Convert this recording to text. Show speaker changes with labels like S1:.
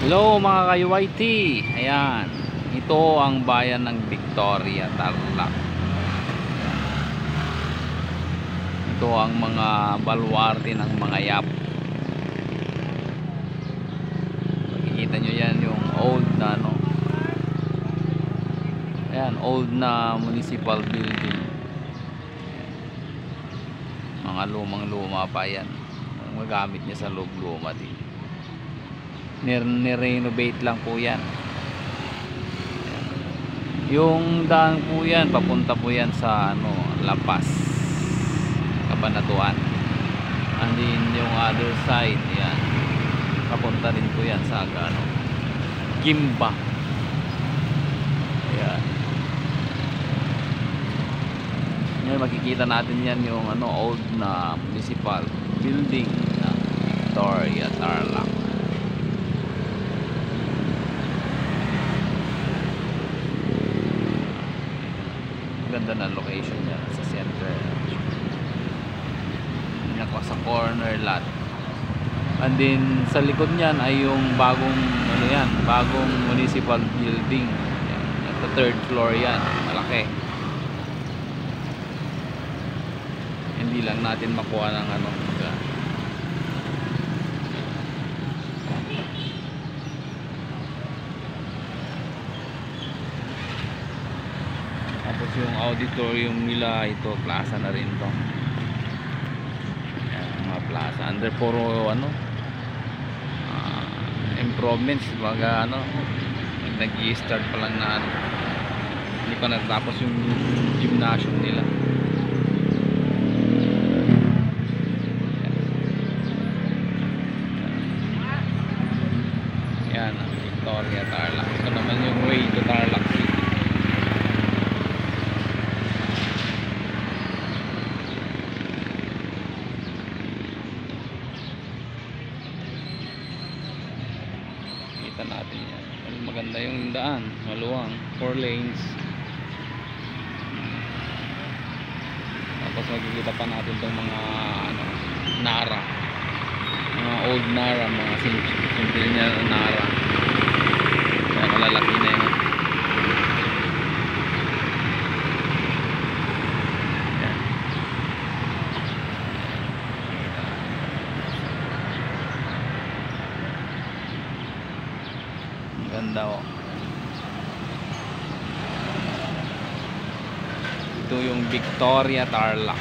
S1: Hello mga ka-UYT. Ayan, ito ang bayan ng Victoria, Tarlac. Ito ang mga baluarte ng mga yap. Makikita nyo yan, yung old na ayan, old na municipal building. Mga lumang luma pa yan. Magamit niya sa loob, luma din. Ni-renovate lang po yan. Yung daan po yan, papunta po yan sa La Paz, Cabanatuan. And then yung other side yan, papunta rin po yan sa Gimba. Ayan. Ngayon makikita natin yan yung old na municipal building na Victoria, Tarlac. Ganda na location niya sa center. Yan sa corner lot. And then sa likod niyan ay yung bagong bagong municipal building. Yan, sa third floor yan, malaki. Hindi lang natin makuha ng tapos yung auditorium nila, ito plaza na rin to. Ayan, mga plaza under puro improvements, baga nag-i-start pa lang na hindi pa natapos yung gymnasium nila. Yan ang Victoria, Tarlac. Ito naman yung way to Tarlac City. Kita natin yan. Maganda yung daan, maluwang, 4 lanes. Tapos magkikita pa natin itong mga Nara, mga old Nara, mga simple niya Nara. Kaya malalaki na yun. Yan. Ganda oh. Ito yung Victoria, Tarlac.